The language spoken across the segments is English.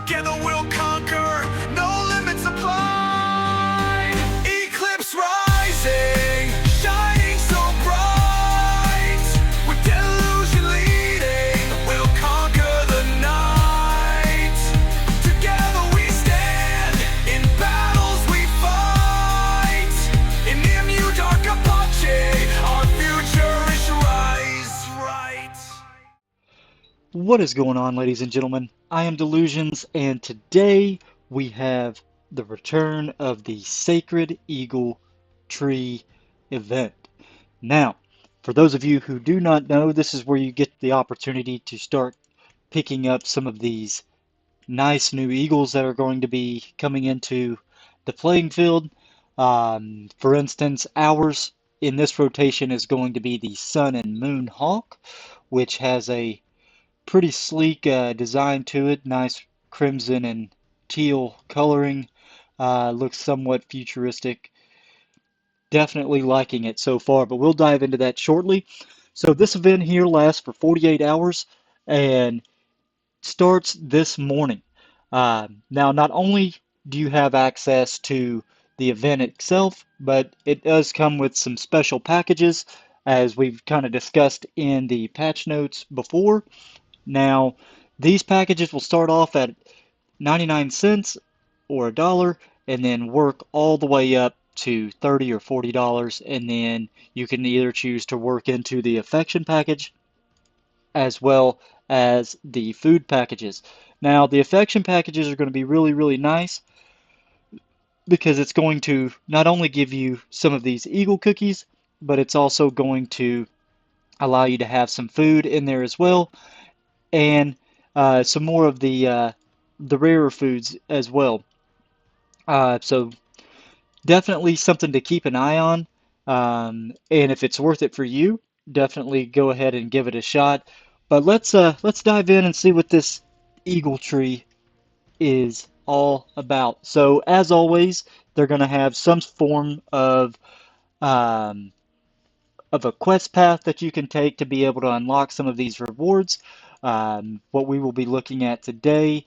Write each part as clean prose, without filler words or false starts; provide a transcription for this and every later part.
Together we'll conquer, no limits apply. Eclipse rising, shining so bright. With delusion leading, we'll conquer the night. Together we stand, in battles we fight. In dark Epoch, our future is right. What is going on, ladies and gentlemen? I am Delusions, and today we have the return of the Sacred Eagle Tree event. Now, for those of you who do not know, this is where you get the opportunity to start picking up some of these nice new eagles that are going to be coming into the playing field. For instance, ours in this rotation is going to be the Sun and Moon Hawk, which has a pretty sleek design to it. Nice crimson and teal coloring. Looks somewhat futuristic. Definitely liking it so far, but we'll dive into that shortly. So this event here lasts for 48 hours and starts this morning. Now, not only do you have access to the event itself, but it does come with some special packages, as we've kind of discussed in the patch notes before. Now, these packages will start off at 99 cents or $1 and then work all the way up to $30 or $40, and then you can either choose to work into the affection package as well as the food packages. Now, the affection packages are going to be really, really nice because it's going to not only give you some of these eagle cookies, but it's also going to allow you to have some food in there as well, and some more of the rarer foods as well. So definitely something to keep an eye on. And if it's worth it for you, definitely go ahead and give it a shot. But let's dive in and see what this eagle tree is all about. So as always, they're going to have some form um, of a quest path that you can take to be able to unlock some of these rewards. What we will be looking at today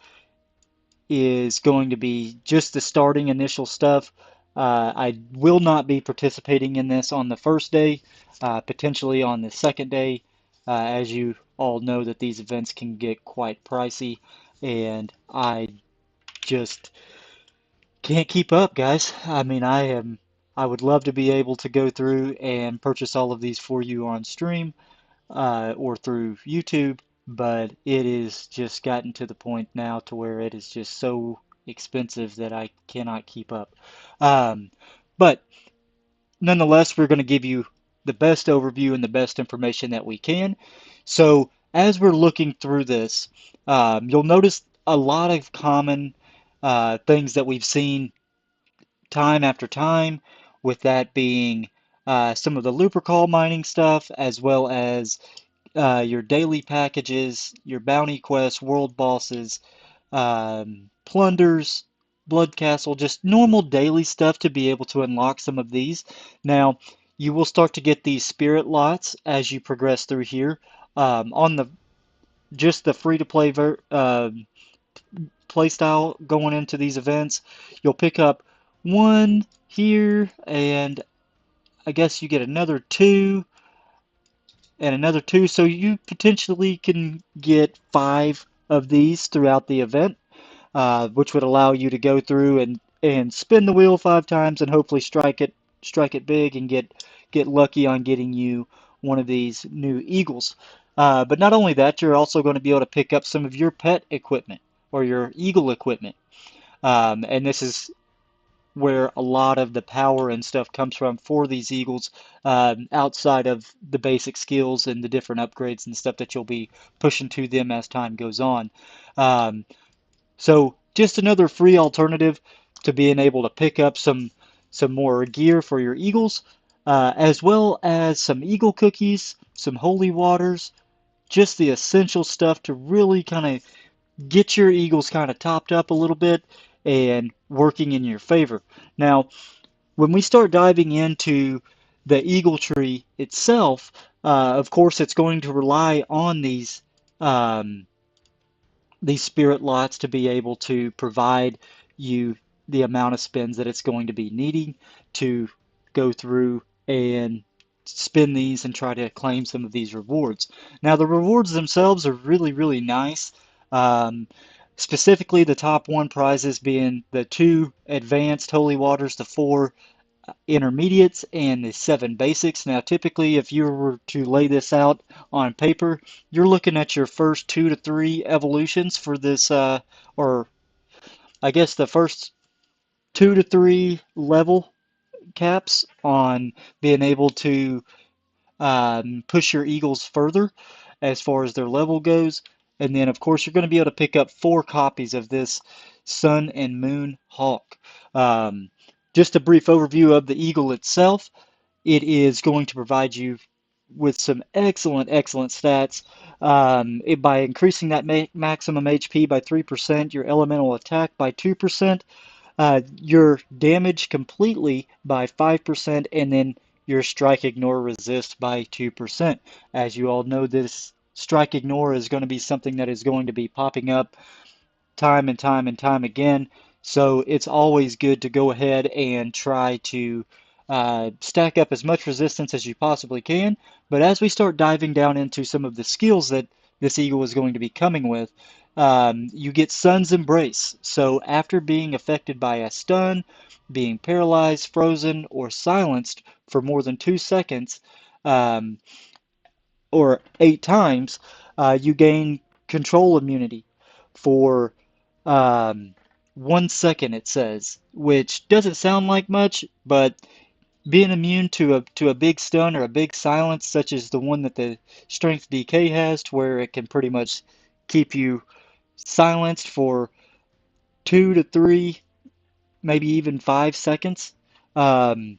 is going to be just the starting initial stuff. I will not be participating in this on the first day, potentially on the second day, as you all know that these events can get quite pricey, and I just can't keep up, guys. I mean, I would love to be able to go through and purchase all of these for you on stream, or through YouTube, but it is just gotten to the point now to where it is just so expensive that I cannot keep up. But nonetheless, we're going to give you the best overview and the best information that we can. So as we're looking through this, you'll notice a lot of common things that we've seen time after time, with that being some of the looper call mining stuff, as well as your daily packages, your bounty quests, world bosses, plunders, blood castle, just normal daily stuff to be able to unlock some of these. Now, you will start to get these spirit lots as you progress through here. On the just the free-to-play play style going into these events, you'll pick up one here, and I guess you get another two and another two, so you potentially can get 5 of these throughout the event, which would allow you to go through and spin the wheel 5 times and hopefully strike it big and get lucky on getting you one of these new eagles. But not only that, you're also going to be able to pick up some of your pet equipment or your eagle equipment, and this is where a lot of the power and stuff comes from for these eagles, outside of the basic skills and the different upgrades and stuff that you'll be pushing to them as time goes on. So just another free alternative to being able to pick up some more gear for your eagles, as well as some eagle cookies, some holy waters, just the essential stuff to really kind of get your eagles kind of topped up a little bit and working in your favor. Now, when we start diving into the eagle tree itself, of course, it's going to rely on these these spirit lots to be able to provide you the amount of spins that it's going to be needing to go through and spin these and try to claim some of these rewards. Now, the rewards themselves are really, really nice. Um, Specifically, the top one prizes being the 2 advanced holy waters, the 4 intermediates, and the 7 basics. Now, typically, if you were to lay this out on paper, you're looking at your first 2 to 3 evolutions for this, or I guess the first 2 to 3 level caps on being able to push your eagles further as far as their level goes. And then, of course, you're going to be able to pick up 4 copies of this Sun and Moon Hawk. Um, just a brief overview of the eagle itself. It is going to provide you with some excellent, excellent stats. By increasing that maximum HP by 3%, your elemental attack by 2%, your damage completely by 5%, and then your strike, ignore, resist by 2%. As you all know, this strike, ignore is going to be something that is going to be popping up time and time and time again. So it's always good to go ahead and try to stack up as much resistance as you possibly can. But as we start diving down into some of the skills that this eagle is going to be coming with, you get Sun's Embrace. So after being affected by a stun, being paralyzed, frozen, or silenced for more than 2 seconds, um, or 8 times, you gain control immunity for um, 1 second, it says, which doesn't sound like much, but being immune to a big stun or a big silence, such as the one that the Strength DK has, to where it can pretty much keep you silenced for 2 to 3, maybe even 5 seconds, um,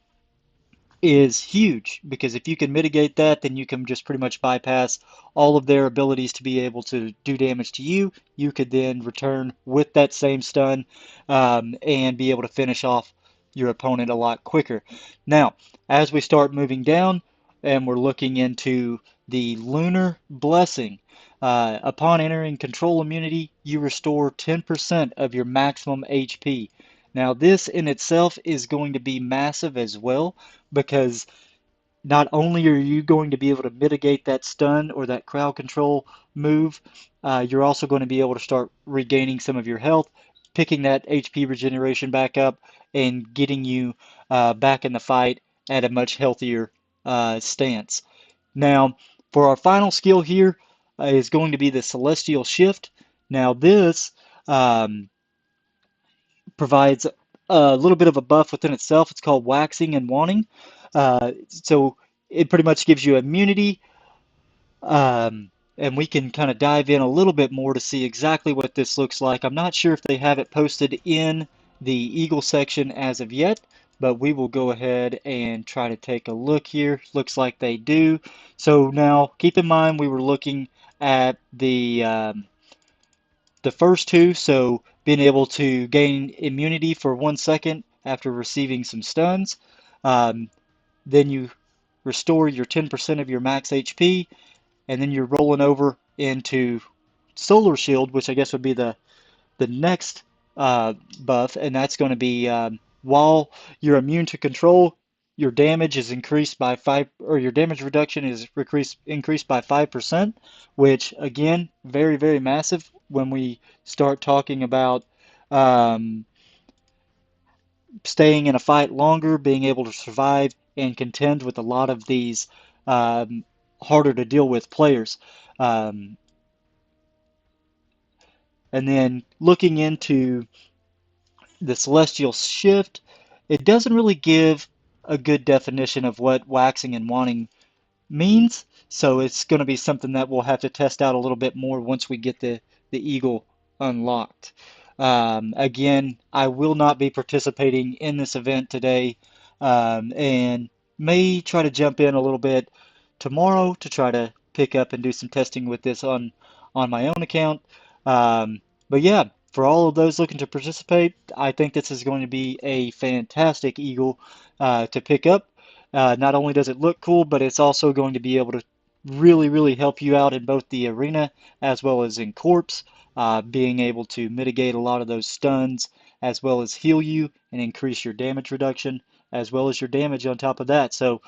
is huge, because if you can mitigate that, then you can just pretty much bypass all of their abilities to be able to do damage to you. You could then return with that same stun, and be able to finish off your opponent a lot quicker. Now, as we start moving down and we're looking into the Lunar Blessing, upon entering control immunity, you restore 10% of your maximum HP. Now, this in itself is going to be massive as well, because not only are you going to be able to mitigate that stun or that crowd control move, you're also going to be able to start regaining some of your health, picking that HP regeneration back up, and getting you back in the fight at a much healthier stance. Now, for our final skill here is going to be the Celestial Shift. Now, this um, provides a little bit of a buff within itself. It's called Waxing and Wanting. So it pretty much gives you immunity, and we can kind of dive in a little bit more to see exactly what this looks like. I'm not sure if they have it posted in the Eagle section as of yet, but we will go ahead and try to take a look here. Looks like they do. So now keep in mind we were looking at the first 2, so being able to gain immunity for 1 second after receiving some stuns. Um, then you restore your 10% of your max HP, and then you're rolling over into Solar Shield, which I guess would be the next buff, and that's going to be while you're immune to control, your damage is increased by 5, or your damage reduction is increased by 5%, which again, very, very massive when we start talking about um, staying in a fight longer, being able to survive and contend with a lot of these um, harder to deal with players. Um, and then looking into the Celestial Shift, it doesn't really give a good definition of what waxing and wanting means, so it's going to be something that we'll have to test out a little bit more once we get the Eagle unlocked. Again, I will not be participating in this event today, and may try to jump in a little bit tomorrow to try to pick up and do some testing with this on my own account. Um, but yeah, for all of those looking to participate, I think this is going to be a fantastic Eagle to pick up. Not only does it look cool, but it's also going to be able to really, really help you out in both the arena as well as in corps. being able to mitigate a lot of those stuns, as well as heal you and increase your damage reduction, as well as your damage on top of that. So,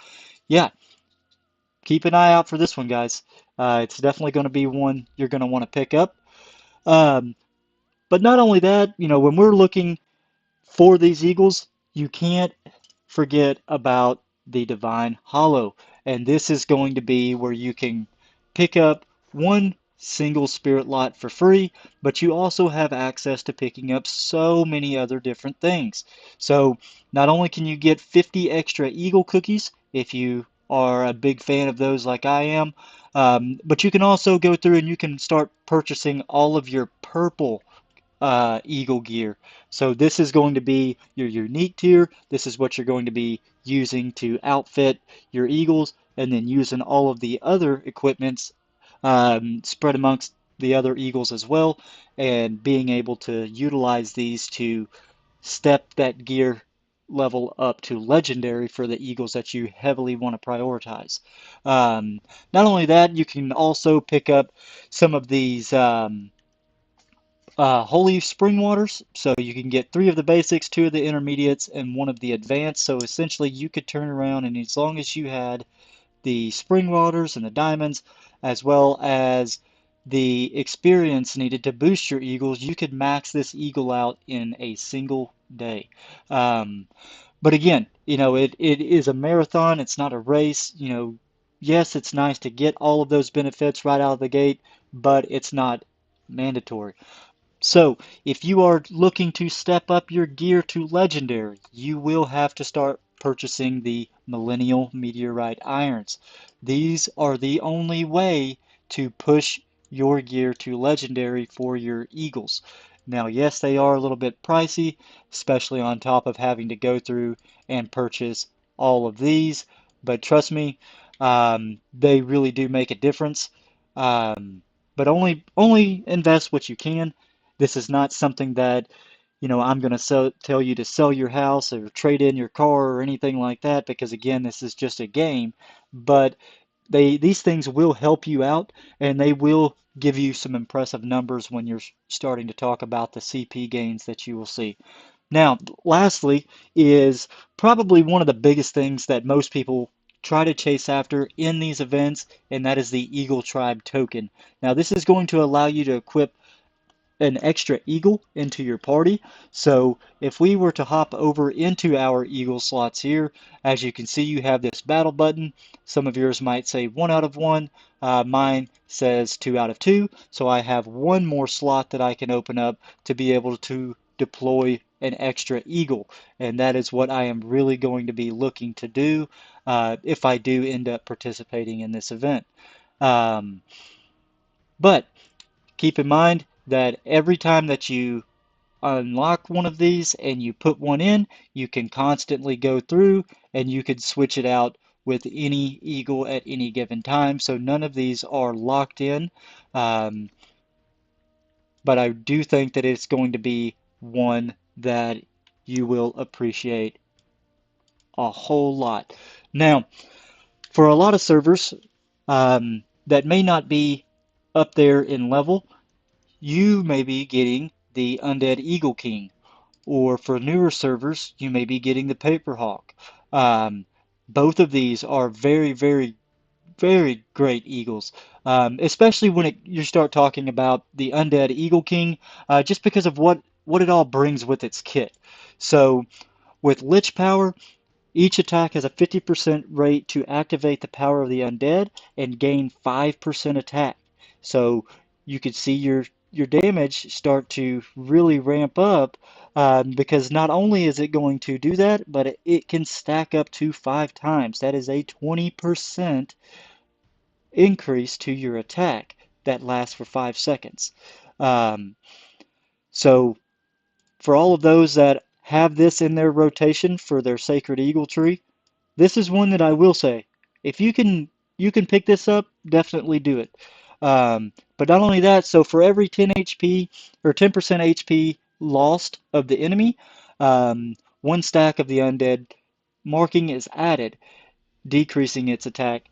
yeah, keep an eye out for this one, guys. It's definitely going to be one you're going to want to pick up. Um, but not only that, when we're looking for these eagles, you can't forget about the Divine Hollow. And this is going to be where you can pick up one single spirit lot for free, but you also have access to picking up so many other different things. So not only can you get 50 extra eagle cookies if you are a big fan of those like I am, but you can also go through and you can start purchasing all of your purple Eagle gear. So this is going to be your unique tier. This is what you're going to be using to outfit your Eagles, and then using all of the other equipments spread amongst the other Eagles as well, and being able to utilize these to step that gear level up to legendary for the Eagles that you heavily want to prioritize. Um, Not only that, you can also pick up some of these holy spring waters. So you can get 3 of the basics, 2 of the intermediates, and 1 of the advanced. So essentially, you could turn around, and as long as you had the spring waters and the diamonds, as well as the experience needed to boost your eagles, you could max this eagle out in a single day. Um, but again, it is a marathon. It's not a race. Yes, it's nice to get all of those benefits right out of the gate, but it's not mandatory. So, if you are looking to step up your gear to legendary, you will have to start purchasing the Millennial Meteorite Irons. These are the only way to push your gear to legendary for your Eagles. Now, yes, they are a little bit pricey, especially on top of having to go through and purchase all of these, but trust me, they really do make a difference. Um, but only invest what you can. This is not something that, I'm going to tell you to sell your house or trade in your car or anything like that, because again, this is just a game. But these things will help you out, and they will give you some impressive numbers when you're starting to talk about the CP gains that you will see. Now, lastly, is probably one of the biggest things that most people try to chase after in these events, and that is the Eagle Tribe token. Now, this is going to allow you to equip an extra eagle into your party. So if we were to hop over into our eagle slots here, as you can see, you have this battle button. Some of yours might say 1 out of 1. Mine says 2 out of 2. So I have one more slot that I can open up to be able to deploy an extra eagle. And that is what I am really going to be looking to do if I do end up participating in this event. Um, but keep in mind that every time that you unlock one of these and you put one in, you can constantly go through and you can switch it out with any eagle at any given time. So none of these are locked in. Um, but I do think that it's going to be one that you will appreciate a whole lot. Now, for a lot of servers that may not be up there in level, you may be getting the Undead Eagle King, or for newer servers, you may be getting the Paperhawk. Um, Both of these are very, very, very great eagles, especially when you start talking about the Undead Eagle King, just because of what it all brings with its kit. So with Lich Power, each attack has a 50% rate to activate the power of the undead and gain 5% attack. So you could see your damage start to really ramp up because not only is it going to do that, but it can stack up to 5 times. That is a 20% increase to your attack that lasts for 5 seconds. Um, so for all of those that have this in their rotation for their Sacred Eagle tree, this is one that I will say, if you can pick this up, definitely do it. But not only that, so for every 10 HP or 10% HP lost of the enemy, 1 stack of the undead marking is added, decreasing its attack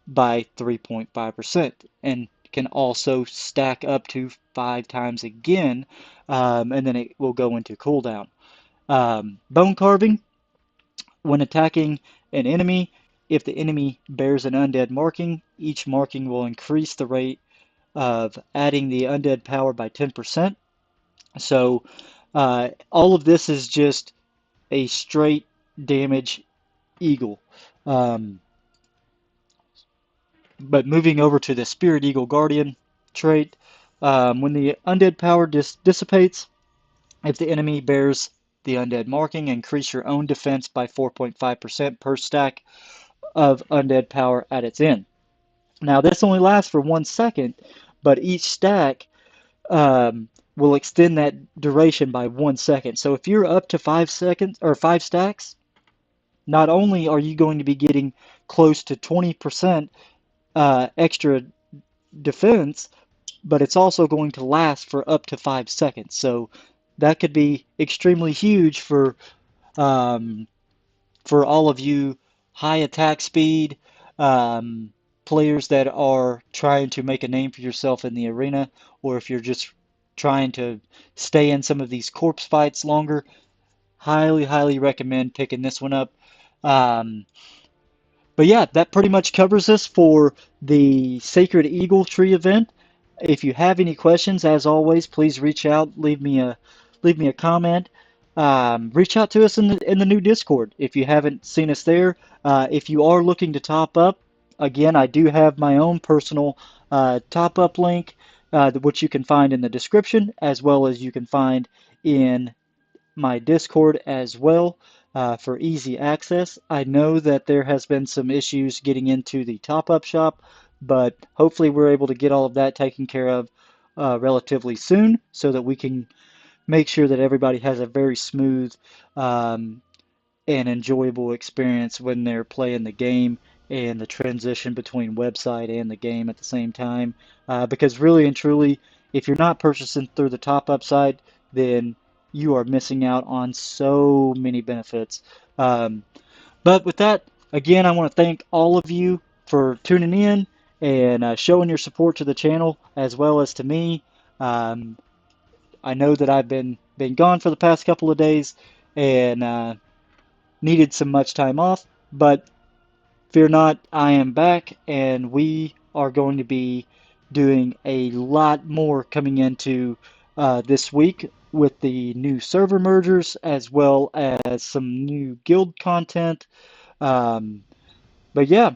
by 3.5%. And can also stack up to 5 times again, and then it will go into cooldown. Bone carving, when attacking an enemy, if the enemy bears an undead marking, each marking will increase the rate of adding the undead power by 10%. So all of this is just a straight damage eagle. But moving over to the Spirit Eagle Guardian trait, when the undead power dissipates, if the enemy bears the undead marking, increase your own defense by 4.5% per stack of undead power at its end. Now, this only lasts for 1 second, but each stack will extend that duration by 1 second. So if you're up to 5 seconds or 5 stacks, not only are you going to be getting close to 20% extra defense, but it's also going to last for up to 5 seconds. So that could be extremely huge for all of you high attack speed players that are trying to make a name for yourself in the arena, or if you're just trying to stay in some of these corpse fights longer. Highly recommend picking this one up. But yeah, that pretty much covers us for the Sacred Eagle Tree event. If you have any questions, as always, please reach out, leave me a comment. Reach out to us in the new Discord if you haven't seen us there. If you are looking to top up, again, I do have my own personal top up link, which you can find in the description, as well as you can find in my Discord as well, for easy access. I know that there has been some issues getting into the top-up shop, but hopefully we're able to get all of that taken care of relatively soon, so that we can make sure that everybody has a very smooth and enjoyable experience when they're playing the game, and the transition between website and the game at the same time. Because really and truly, if you're not purchasing through the top-up site, then you are missing out on so many benefits. But with that, again, I want to thank all of you for tuning in and showing your support to the channel as well as to me. I know that I've been gone for the past couple of days and needed some much time off, but fear not, I am back, and we are going to be doing a lot more coming into this week with the new server mergers, as well as some new guild content. But yeah,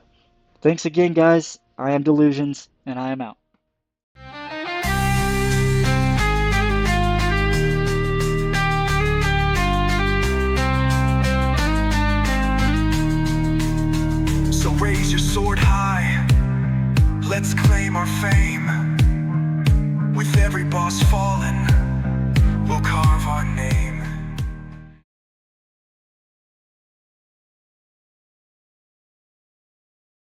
thanks again, guys. I am Delusions, and I am out. So raise your sword high, let's claim our fame. With every boss fallen, we'll carve our name.